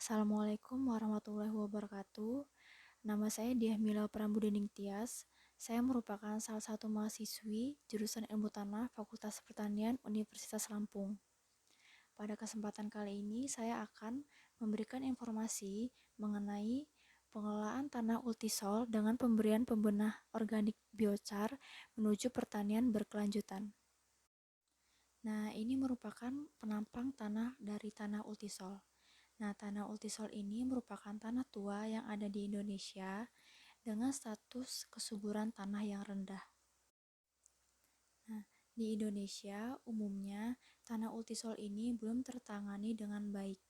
Assalamualaikum warahmatullahi wabarakatuh. Nama saya Diah Mila Pramudiningtyas. Tias. Saya merupakan salah satu mahasiswi jurusan Ilmu Tanah Fakultas Pertanian Universitas Lampung. Pada kesempatan kali ini saya akan memberikan informasi mengenai pengelolaan tanah Ultisol dengan pemberian pembenah organik biochar menuju pertanian berkelanjutan. Nah, ini merupakan penampang tanah dari tanah Ultisol. Nah, tanah Ultisol ini merupakan tanah tua yang ada di Indonesia dengan status kesuburan tanah yang rendah. Nah, di Indonesia umumnya tanah Ultisol ini belum tertangani dengan baik.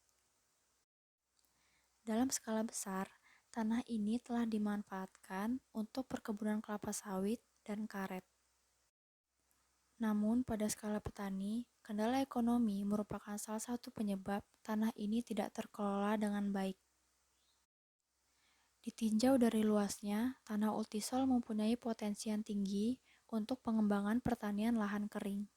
Dalam skala besar, tanah ini telah dimanfaatkan untuk perkebunan kelapa sawit dan karet. Namun pada skala petani, kendala ekonomi merupakan salah satu penyebab tanah ini tidak terkelola dengan baik. Ditinjau dari luasnya, tanah Ultisol mempunyai potensi yang tinggi untuk pengembangan pertanian lahan kering.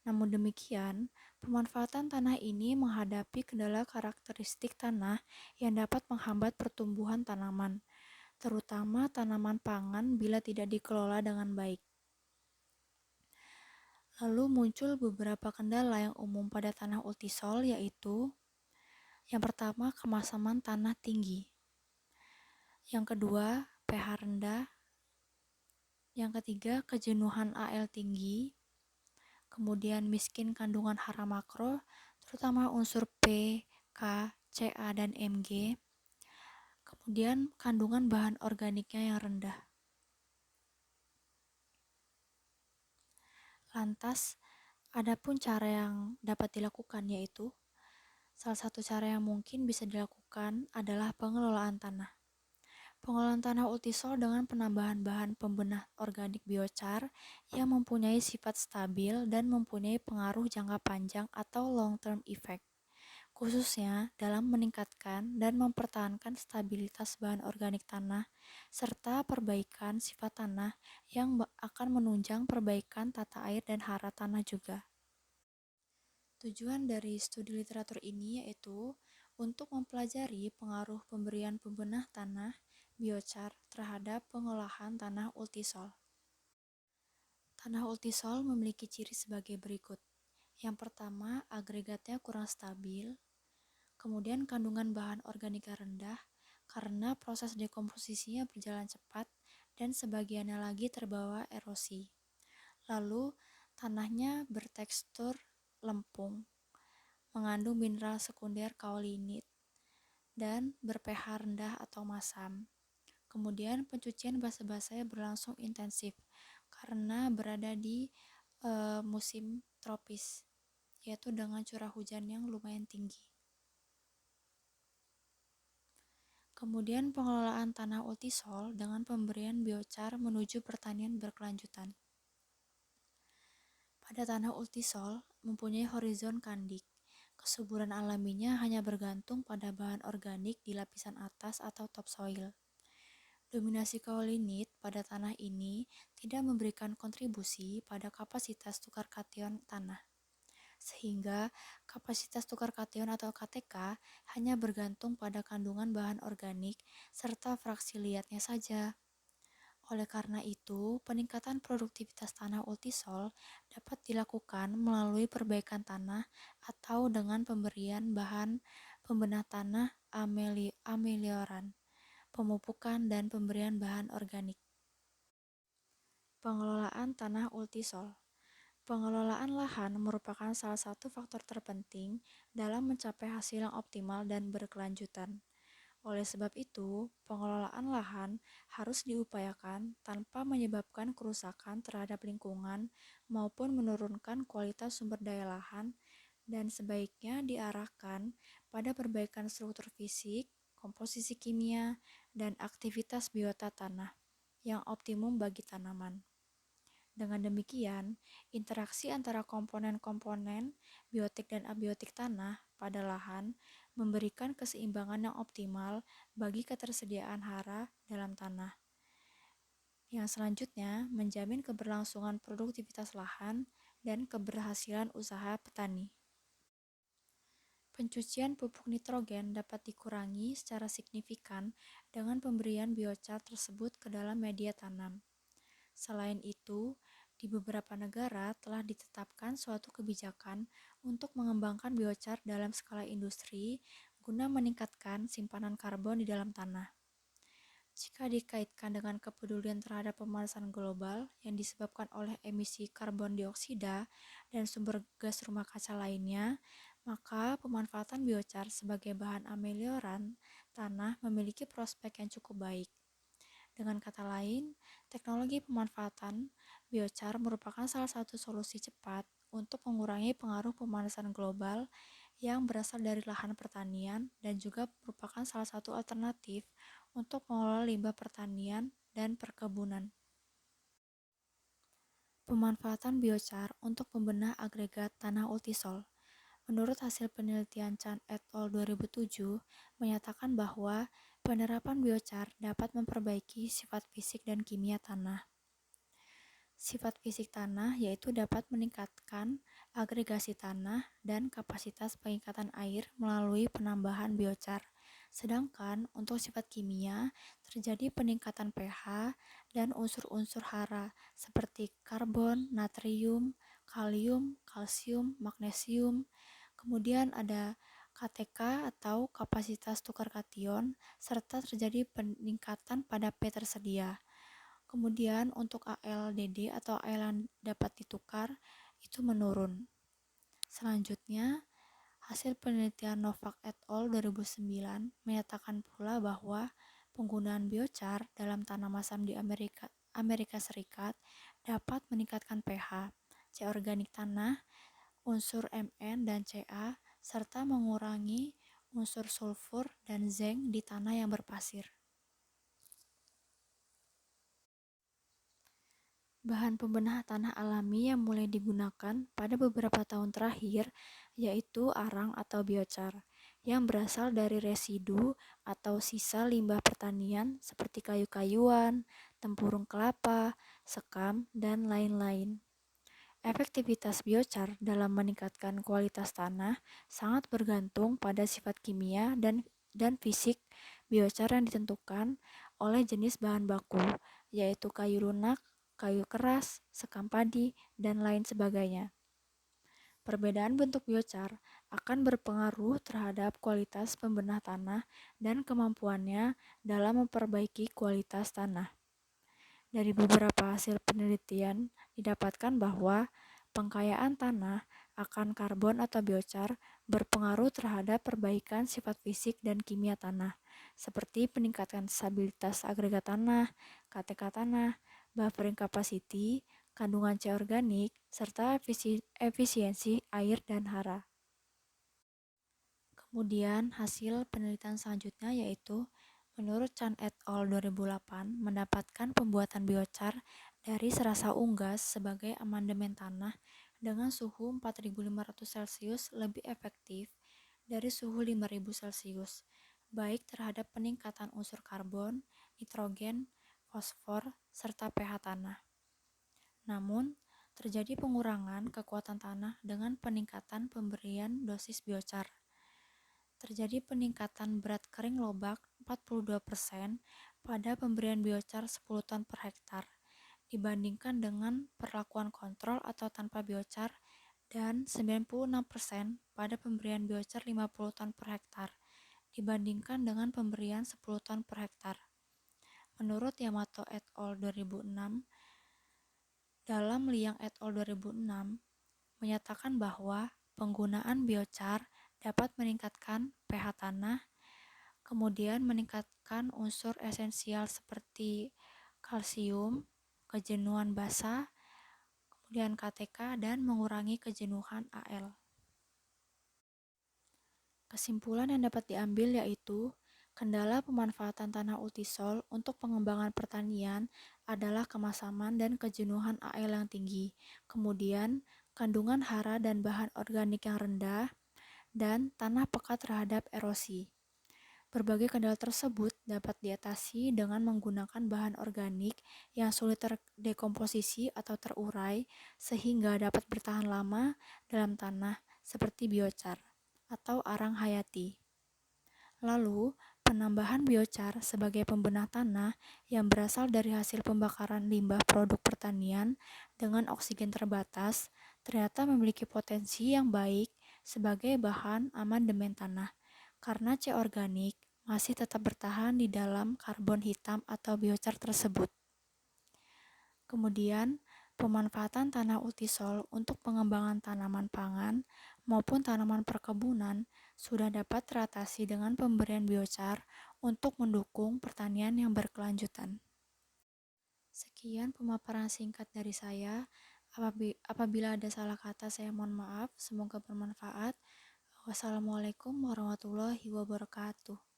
Namun demikian, pemanfaatan tanah ini menghadapi kendala karakteristik tanah yang dapat menghambat pertumbuhan tanaman, terutama tanaman pangan bila tidak dikelola dengan baik. Lalu muncul beberapa kendala yang umum pada tanah Ultisol, yaitu yang pertama, kemasaman tanah tinggi. Yang kedua, pH rendah. Yang ketiga, kejenuhan Al tinggi. Kemudian miskin kandungan hara makro, terutama unsur P, K, Ca, dan Mg. Kemudian kandungan bahan organiknya yang rendah. Lantas, adapun cara yang dapat dilakukan yaitu salah satu cara yang mungkin bisa dilakukan adalah pengelolaan tanah. Pengelolaan tanah Ultisol dengan penambahan bahan pembenah organik biochar yang mempunyai sifat stabil dan mempunyai pengaruh jangka panjang atau long term effect, khususnya dalam meningkatkan dan mempertahankan stabilitas bahan organik tanah serta perbaikan sifat tanah yang akan menunjang perbaikan tata air dan hara tanah juga. Tujuan dari studi literatur ini yaitu untuk mempelajari pengaruh pemberian pembenah tanah biochar terhadap pengolahan tanah Ultisol. Tanah Ultisol memiliki ciri sebagai berikut. Yang pertama, agregatnya kurang stabil. Kemudian kandungan bahan organika rendah karena proses dekomposisinya berjalan cepat dan sebagiannya lagi terbawa erosi. Lalu, tanahnya bertekstur lempung, mengandung mineral sekunder kaolinit, dan ber-pH rendah atau masam. Kemudian pencucian basa-basanya berlangsung intensif karena berada di musim tropis, yaitu dengan curah hujan yang lumayan tinggi. Kemudian pengelolaan tanah Ultisol dengan pemberian biochar menuju pertanian berkelanjutan. Pada tanah Ultisol mempunyai horizon kandik. Kesuburan alaminya hanya bergantung pada bahan organik di lapisan atas atau topsoil. Dominasi kaolinit pada tanah ini tidak memberikan kontribusi pada kapasitas tukar kation tanah, sehingga kapasitas tukar kation atau KTK hanya bergantung pada kandungan bahan organik serta fraksi liatnya saja. Oleh karena itu, peningkatan produktivitas tanah Ultisol dapat dilakukan melalui perbaikan tanah atau dengan pemberian bahan pembenah tanah amelioran, pemupukan, dan pemberian bahan organik. Pengelolaan tanah Ultisol. Pengelolaan lahan merupakan salah satu faktor terpenting dalam mencapai hasil yang optimal dan berkelanjutan. Oleh sebab itu, pengelolaan lahan harus diupayakan tanpa menyebabkan kerusakan terhadap lingkungan maupun menurunkan kualitas sumber daya lahan, dan sebaiknya diarahkan pada perbaikan struktur fisik, komposisi kimia, dan aktivitas biota tanah yang optimum bagi tanaman. Dengan demikian, interaksi antara komponen-komponen biotik dan abiotik tanah pada lahan memberikan keseimbangan yang optimal bagi ketersediaan hara dalam tanah. Yang selanjutnya menjamin keberlangsungan produktivitas lahan dan keberhasilan usaha petani. Pencucian pupuk nitrogen dapat dikurangi secara signifikan dengan pemberian biochar tersebut ke dalam media tanam. Selain itu, di beberapa negara telah ditetapkan suatu kebijakan untuk mengembangkan biochar dalam skala industri guna meningkatkan simpanan karbon di dalam tanah. Jika dikaitkan dengan kepedulian terhadap pemanasan global yang disebabkan oleh emisi karbon dioksida dan sumber gas rumah kaca lainnya, maka pemanfaatan biochar sebagai bahan amelioran tanah memiliki prospek yang cukup baik. Dengan kata lain, teknologi pemanfaatan biochar merupakan salah satu solusi cepat untuk mengurangi pengaruh pemanasan global yang berasal dari lahan pertanian dan juga merupakan salah satu alternatif untuk mengelola limbah pertanian dan perkebunan. Pemanfaatan biochar untuk pembenah agregat tanah ultisol. Menurut hasil penelitian Chan et al. 2007, menyatakan bahwa penerapan biochar dapat memperbaiki sifat fisik dan kimia tanah. Sifat fisik tanah yaitu dapat meningkatkan agregasi tanah dan kapasitas pengikatan air melalui penambahan biochar. Sedangkan untuk sifat kimia, terjadi peningkatan pH dan unsur-unsur hara seperti karbon, natrium, kalium, kalsium, magnesium. Kemudian ada KTK atau kapasitas tukar kation, serta terjadi peningkatan pada P tersedia. Kemudian untuk ALDD atau AL yang dapat ditukar itu menurun. Selanjutnya, hasil penelitian Novak et al. 2009 menyatakan pula bahwa penggunaan biochar dalam tanam masam di Amerika Serikat dapat meningkatkan pH, C organik tanah, unsur Mn dan Ca, serta mengurangi unsur sulfur dan zinc di tanah yang berpasir. Bahan pembenah tanah alami yang mulai digunakan pada beberapa tahun terakhir yaitu arang atau biochar yang berasal dari residu atau sisa limbah pertanian seperti kayu-kayuan, tempurung kelapa, sekam, dan lain-lain. Efektivitas biochar dalam meningkatkan kualitas tanah sangat bergantung pada sifat kimia dan fisik biochar yang ditentukan oleh jenis bahan baku, yaitu kayu lunak, kayu keras, sekam padi, dan lain sebagainya. Perbedaan bentuk biochar akan berpengaruh terhadap kualitas pembenah tanah dan kemampuannya dalam memperbaiki kualitas tanah. Dari beberapa hasil penelitian didapatkan bahwa pengkayaan tanah akan karbon atau biochar berpengaruh terhadap perbaikan sifat fisik dan kimia tanah, seperti peningkatan stabilitas agregat tanah, KTK tanah, buffering capacity, kandungan C organik, serta efisiensi air dan hara. Kemudian hasil penelitian selanjutnya yaitu menurut Chan et al. 2008 mendapatkan pembuatan biochar dari serasa unggas sebagai amandemen tanah dengan suhu 4.500 Celcius lebih efektif dari suhu 5.000 Celcius, baik terhadap peningkatan unsur karbon, nitrogen, fosfor, serta pH tanah. Namun, terjadi pengurangan kekuatan tanah dengan peningkatan pemberian dosis biochar. Terjadi peningkatan berat kering lobak 42% pada pemberian biochar 10 ton per hektar dibandingkan dengan perlakuan kontrol atau tanpa biochar dan 96% pada pemberian biochar 50 ton per hektar dibandingkan dengan pemberian 10 ton per hektar. Menurut Yamato et al. 2006, dalam Liang et al. 2006 menyatakan bahwa penggunaan biochar dapat meningkatkan pH tanah, kemudian meningkatkan unsur esensial seperti kalsium, kejenuhan basa, kemudian KTK, dan mengurangi kejenuhan Al. Kesimpulan yang dapat diambil yaitu kendala pemanfaatan tanah ultisol untuk pengembangan pertanian adalah kemasaman dan kejenuhan Al yang tinggi, kemudian kandungan hara dan bahan organik yang rendah, dan tanah peka terhadap erosi. Berbagai kendala tersebut dapat diatasi dengan menggunakan bahan organik yang sulit terdekomposisi atau terurai sehingga dapat bertahan lama dalam tanah seperti biochar atau arang hayati. Lalu, penambahan biochar sebagai pembenah tanah yang berasal dari hasil pembakaran limbah produk pertanian dengan oksigen terbatas ternyata memiliki potensi yang baik sebagai bahan amandemen tanah, karena C organik masih tetap bertahan di dalam karbon hitam atau biochar tersebut. Kemudian, pemanfaatan tanah ultisol untuk pengembangan tanaman pangan maupun tanaman perkebunan sudah dapat teratasi dengan pemberian biochar untuk mendukung pertanian yang berkelanjutan. Sekian pemaparan singkat dari saya. Apabila ada salah kata, saya mohon maaf. Semoga bermanfaat. Wassalamualaikum warahmatullahi wabarakatuh.